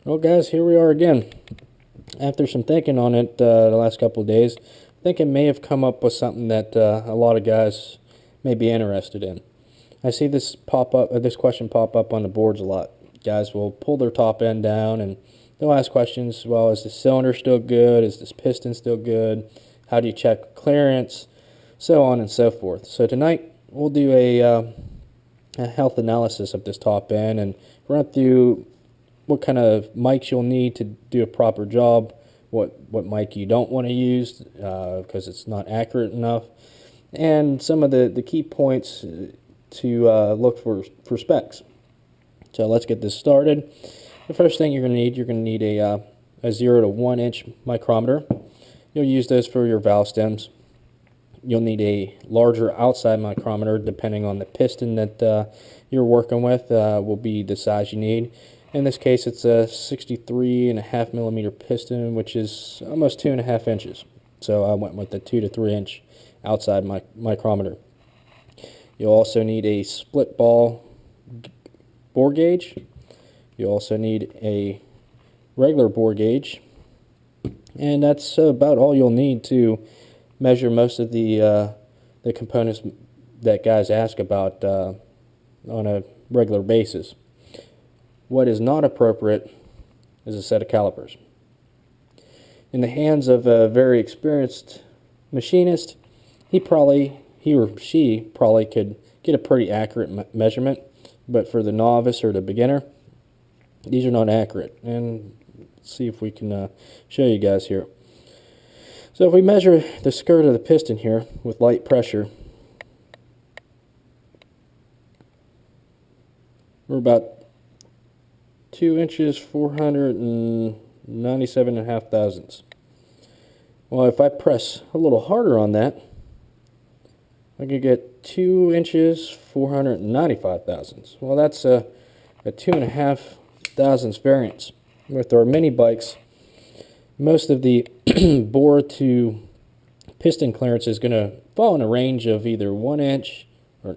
Well, guys, here we are again. After some thinking on it the last couple of days, I think it may have come up with something that a lot of guys may be interested in. I see this question pop up on the boards a lot. Guys will pull their top end down and they'll ask questions. Well, is the cylinder still good? Is this piston still good? How do you check clearance? So on and so forth. So tonight we'll do a health analysis of this top end and run through what kind of mics you'll need to do a proper job, what mic you don't want to use because it's not accurate enough, and some of the key points to look for specs. So let's get this started. The first thing you're going to need a 0 to 1 inch micrometer. You'll use those for your valve stems. You'll need a larger outside micrometer depending on the piston that you're working with will be the size you need. In this case, it's a 63.5 millimeter piston, which is almost 2.5 inches. So I went with the 2 to 3 inch outside micrometer. You'll also need a split ball bore gauge. You also need a regular bore gauge, and that's about all you'll need to measure most of the components that guys ask about on a regular basis. What is not appropriate is a set of calipers. In the hands of a very experienced machinist, he or she probably could get a pretty accurate measurement, but for the novice or the beginner, these are not accurate. And let's see if we can show you guys here. So if we measure the skirt of the piston here with light pressure, we're about 2 inches, 497.5 thousandths. Well, if I press a little harder on that, I could get 2 inches, 495 thousandths. Well, that's a 2.5 thousandths variance. With our mini bikes, most of the bore to piston clearance is going to fall in a range of either 1 inch, a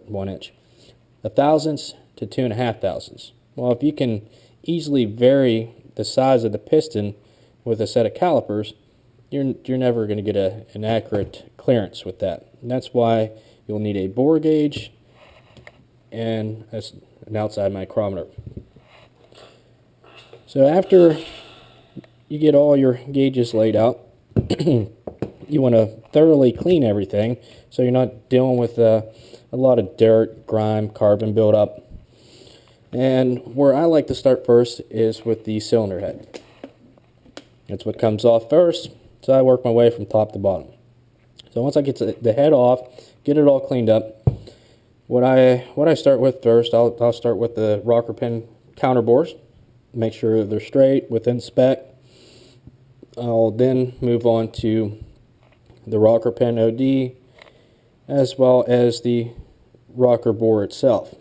thousandths to 2.5 thousandths. Well, if you can easily vary the size of the piston with a set of calipers, you're never going to get an accurate clearance with that. And that's why you'll need a bore gauge and an outside micrometer. So after you get all your gauges laid out, you want to thoroughly clean everything so you're not dealing with a lot of dirt, grime, carbon buildup. And where I like to start first is with the cylinder head. That's what comes off first, so I work my way from top to bottom. So once I get the head off, get it all cleaned up, what I start with first, I'll start with the rocker pin counter bores, make sure they're straight within spec. I'll then move on to the rocker pin OD as well as the rocker bore itself.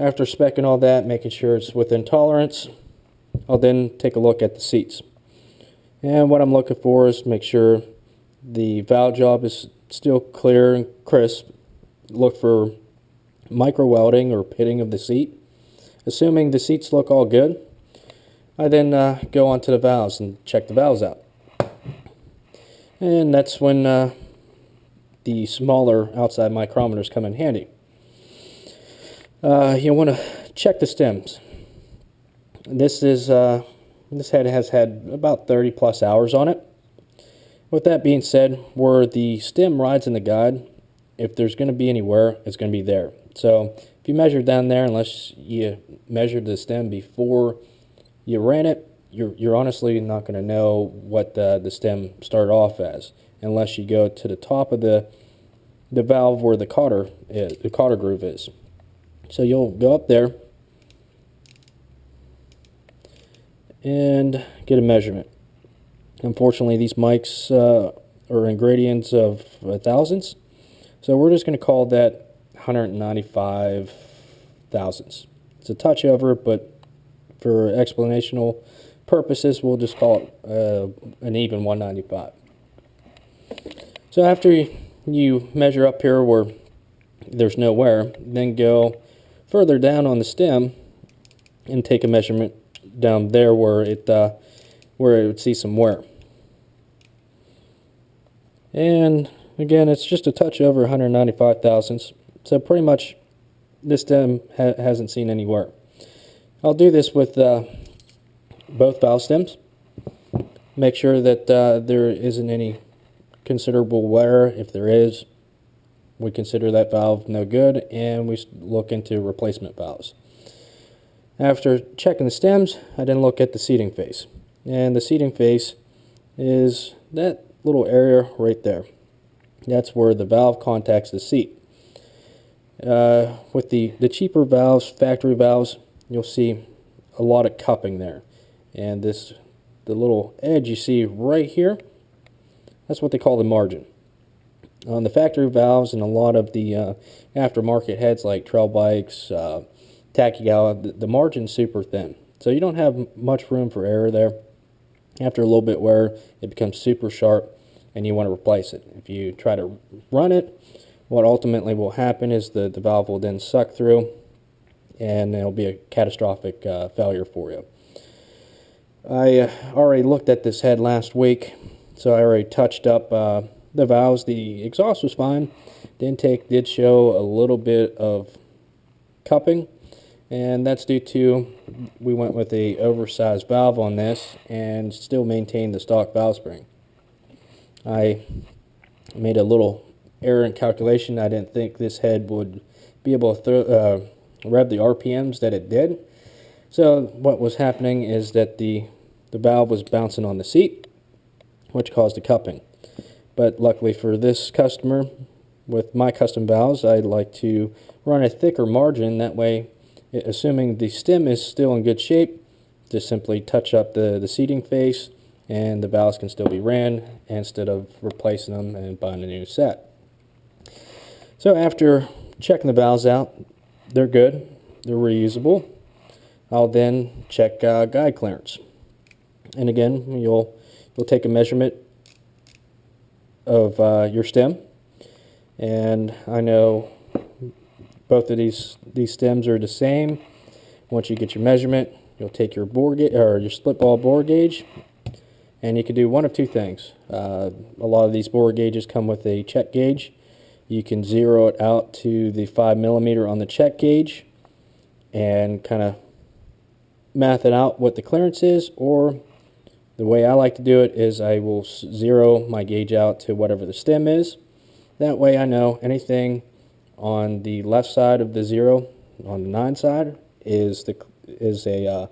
After speccing all that, making sure it's within tolerance, I'll then take a look at the seats. And what I'm looking for is make sure the valve job is still clear and crisp. Look for micro welding or pitting of the seat. Assuming the seats look all good, I then go on to the valves and check the valves out. And that's when the smaller outside micrometers come in handy. You want to check the stems. This head has had about 30 plus hours on it. With that being said, where the stem rides in the guide, if there's going to be any wear, it's going to be there. So if you measure down there, unless you measured the stem before you ran it, you're honestly not going to know what the stem started off as, unless you go to the top of the valve where the cotter groove is. So you'll go up there and get a measurement. Unfortunately, these mics are in gradients of thousandths, so we're just going to call that 195 thousandths. It's a touch over, but for explanational purposes, we'll just call it an even 195. So after you measure up here where there's no wear, then go further down on the stem and take a measurement down there where it would see some wear. And again, it's just a touch over 195 thousandths, so pretty much this stem hasn't seen any wear. I'll do this with both valve stems. Make sure that there isn't any considerable wear. If there is, we consider that valve no good, and we look into replacement valves. After checking the stems, I then look at the seating face. And the seating face is that little area right there. That's where the valve contacts the seat. With the cheaper valves, factory valves, you'll see a lot of cupping there. And the little edge you see right here, that's what they call the margin. On the factory valves and a lot of the aftermarket heads like trail bikes, Tachygal, the margin's super thin. So you don't have much room for error there. After a little bit wear, it becomes super sharp and you want to replace it. If you try to run it, what ultimately will happen is the valve will then suck through and it'll be a catastrophic failure for you. I already looked at this head last week, so I already touched up the valves. The exhaust was fine. The intake did show a little bit of cupping, and that's due to we went with a oversized valve on this and still maintained the stock valve spring. I made a little error in calculation. I didn't think this head would be able to rev the RPMs that it did. So what was happening is that the valve was bouncing on the seat, which caused the cupping. But luckily for this customer, with my custom valves, I'd like to run a thicker margin. That way, assuming the stem is still in good shape, just simply touch up the seating face and the valves can still be ran instead of replacing them and buying a new set. So after checking the valves out, they're good, they're reusable. I'll then check guide clearance. And again, you'll take a measurement of your stem. And I know both of these stems are the same. Once you get your measurement, you'll take your bore gauge or your split ball bore gauge, and you can do one of two things. A lot of these bore gauges come with a check gauge. You can zero it out to the 5mm on the check gauge and kind of math it out what the clearance is, or the way I like to do it is I will zero my gauge out to whatever the stem is. That way I know anything on the left side of the 0, on the 9 side, is a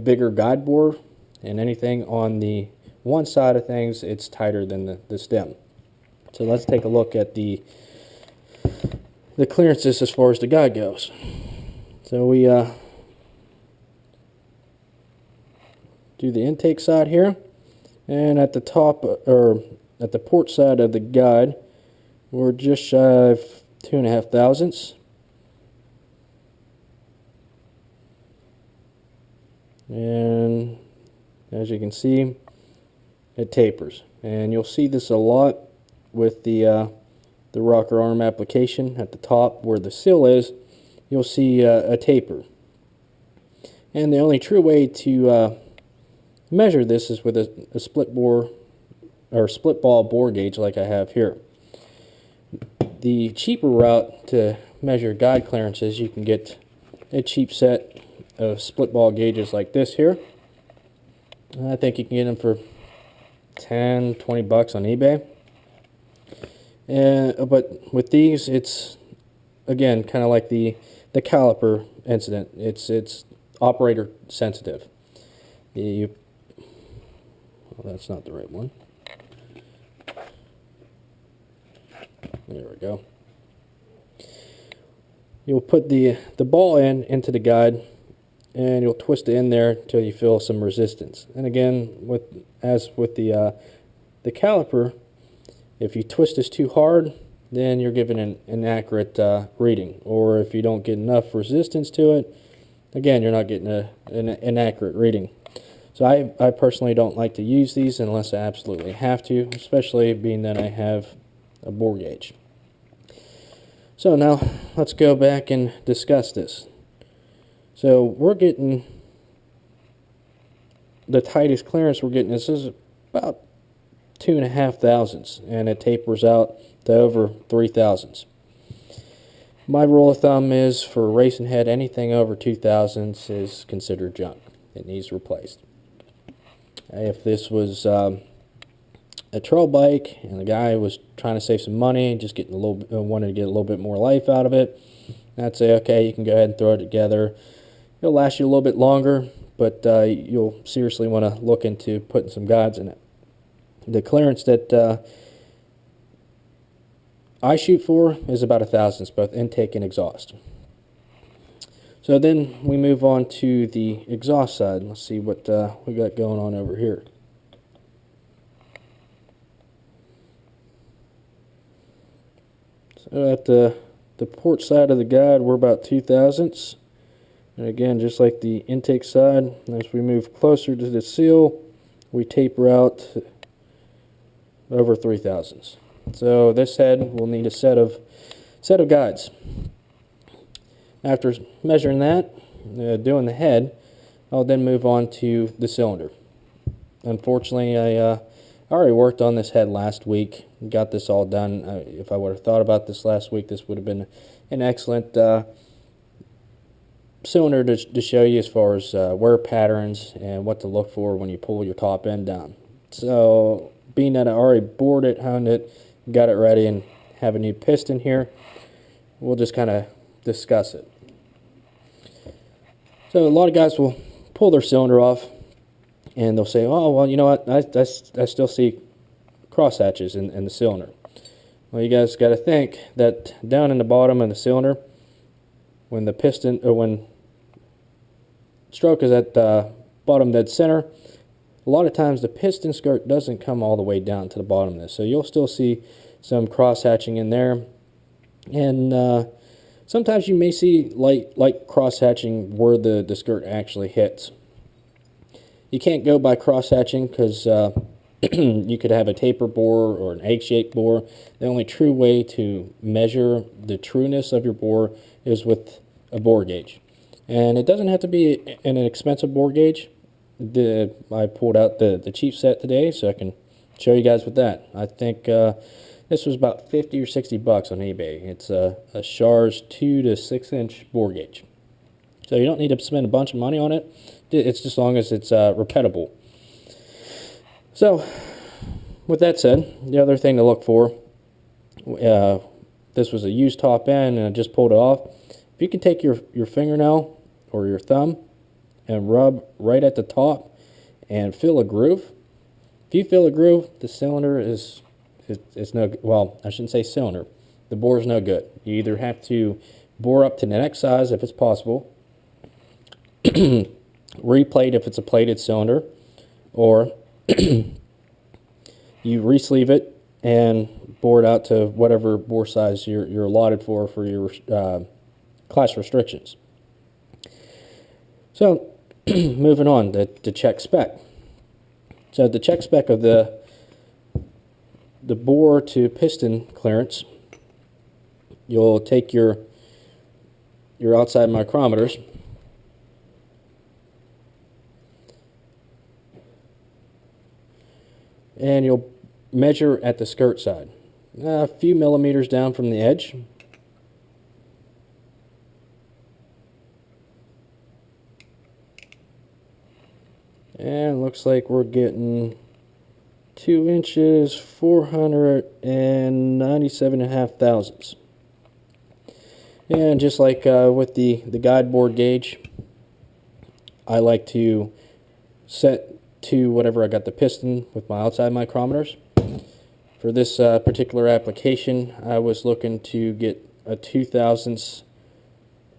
bigger guide bore, and anything on the 1 side of things, it's tighter than the stem. So let's take a look at the clearances as far as the guide goes. So we do the intake side here, and at the top, or at the port side of the guide, we're just shy of 2.5 thousandths. And as you can see, it tapers, and you'll see this a lot with the rocker arm application. At the top where the seal is, you'll see a taper, and the only true way to measure this is with a split bore or split ball bore gauge like I have here. The cheaper route to measure guide clearances, you can get a cheap set of split ball gauges like this here. I think you can get them for 10, 20 bucks on eBay. But with these, it's again kind of like the caliper incident. It's operator sensitive. Well, that's not the right one. There we go. You'll put the ball into the guide, and you'll twist it in there until you feel some resistance. And again, as with the caliper, if you twist this too hard, then you're giving an inaccurate reading. Or if you don't get enough resistance to it, again, you're not getting an inaccurate reading. So I personally don't like to use these unless I absolutely have to, especially being that I have a bore gauge. So now let's go back and discuss this. So we're getting the tightest clearance we're getting. This is about 2.5 thousandths, and it tapers out to over 3 thousandths. My rule of thumb is for a racing head, anything over 2 thousandths is considered junk. It needs replaced. If this was a trail bike and the guy was trying to save some money, just getting wanted to get a little bit more life out of it, I'd say, okay, you can go ahead and throw it together. It'll last you a little bit longer, but you'll seriously want to look into putting some guides in it. The clearance that I shoot for is about 1 thousandths, both intake and exhaust. So then we move on to the exhaust side. Let's see what we got going on over here. So at the port side of the guide, we're about 2 thousandths. And again, just like the intake side, as we move closer to the seal, we taper out over 3 thousandths. So this head will need a set of guides. After measuring that, doing the head, I'll then move on to the cylinder. Unfortunately, I already worked on this head last week, got this all done. If I would have thought about this last week, this would have been an excellent cylinder to show you as far as wear patterns and what to look for when you pull your top end down. So being that I already bored it, honed it, got it ready, and have a new piston here, we'll just kind of discuss it. So a lot of guys will pull their cylinder off and they'll say, oh, well, you know what, I still see cross hatches in the cylinder. Well, you guys got to think that down in the bottom of the cylinder, when the piston, or when stroke is at the bottom dead center, a lot of times the piston skirt doesn't come all the way down to the bottom of this. So you'll still see some cross hatching in there. And sometimes you may see light cross hatching where the skirt actually hits. You can't go by cross hatching because you could have a taper bore or an egg-shaped bore. The only true way to measure the trueness of your bore is with a bore gauge. And it doesn't have to be an expensive bore gauge. I pulled out the cheap set today, so I can show you guys with that. I think this was about 50 or 60 bucks on eBay. It's a Char's 2 to 6 inch bore gauge. So you don't need to spend a bunch of money on it. It's just as long as it's repeatable. So, with that said, the other thing to look for, this was a used top end and I just pulled it off. If you can take your fingernail or your thumb and rub right at the top and feel a groove. If you feel a groove, the cylinder is no, well, I shouldn't say cylinder. The bore is no good. You either have to bore up to the next size if it's possible, replate if it's a plated cylinder, or you re-sleeve it and bore it out to whatever bore size you're allotted for your class restrictions. So moving on to check spec. So the check spec of the bore to piston clearance, you'll take your outside micrometers and you'll measure at the skirt side, a few millimeters down from the edge. And it looks like we're getting 2 inches, 497.5 thousandths. And just like with the guide board gauge, I like to set to whatever I got the piston with my outside micrometers. For this particular application, I was looking to get a 2 thousandths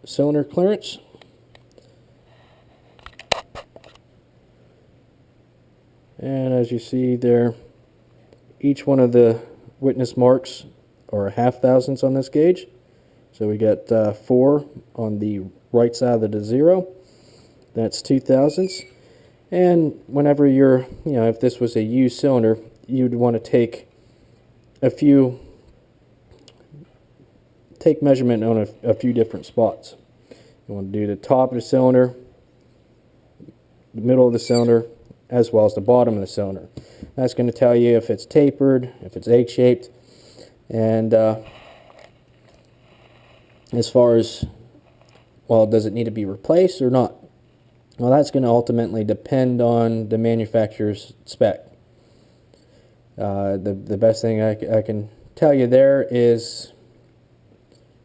cylinder clearance. And as you see there, each one of the witness marks are 1/2 thousandths on this gauge. So we got 4 on the right side of the 0. That's 2 thousandths. And whenever you're, if this was a used cylinder, you'd want to take measurement on a few different spots. You want to do the top of the cylinder, the middle of the cylinder, as well as the bottom of the cylinder. That's going to tell you if it's tapered, if it's egg-shaped, and as far as, well, does it need to be replaced or not? Well, that's going to ultimately depend on the manufacturer's spec. The best thing I can tell you there is,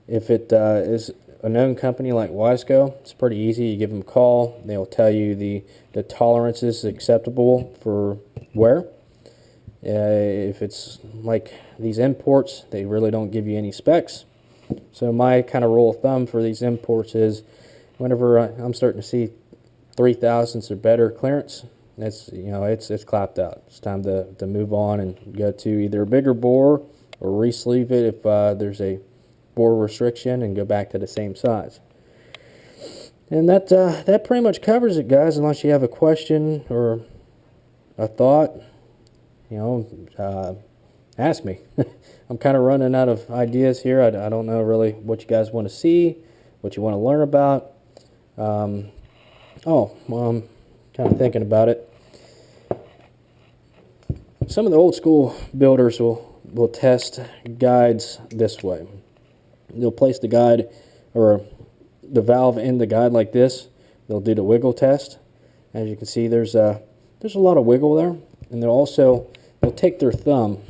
if it is a known company like Wiseco, it's pretty easy. You give them a call, they'll tell you the tolerances acceptable for wear. If it's like these imports, they really don't give you any specs. So my kind of rule of thumb for these imports is, whenever I'm starting to see 3/1000ths or better clearance, it's, you know, it's clapped out. It's time to move on and go to either a bigger bore or re-sleeve it if there's a bore restriction, and go back to the same size. And that pretty much covers it, guys. Unless you have a question or a thought, you know, ask me. I'm kind of running out of ideas here. I don't know really what you guys want to see, what you want to learn about. I'm kind of thinking about it. Some of the old school builders will test guides this way. They'll place the guide or the valve in the guide like this. They'll do the wiggle test. As you can see, there's a lot of wiggle there, and they'll take their thumb.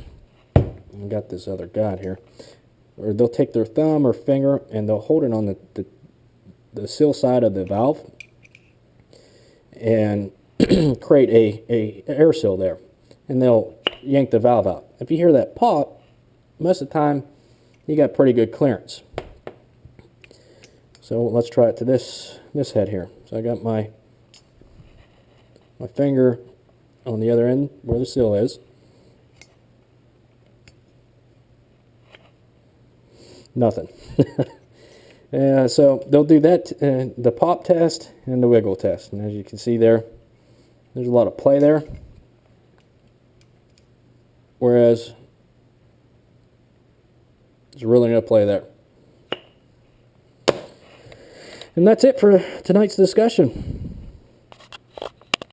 I've got this other guide here, or they'll take their thumb or finger and they'll hold it on the sill side of the valve and create a air seal there, and they'll yank the valve out. If you hear that pop, most of the time you got pretty good clearance. So let's try it to this head here. So I got my finger on the other end where the seal is. Nothing. So they'll do that, the pop test and the wiggle test. And as you can see there, there's a lot of play there. Whereas there's really no play there. And that's it for tonight's discussion.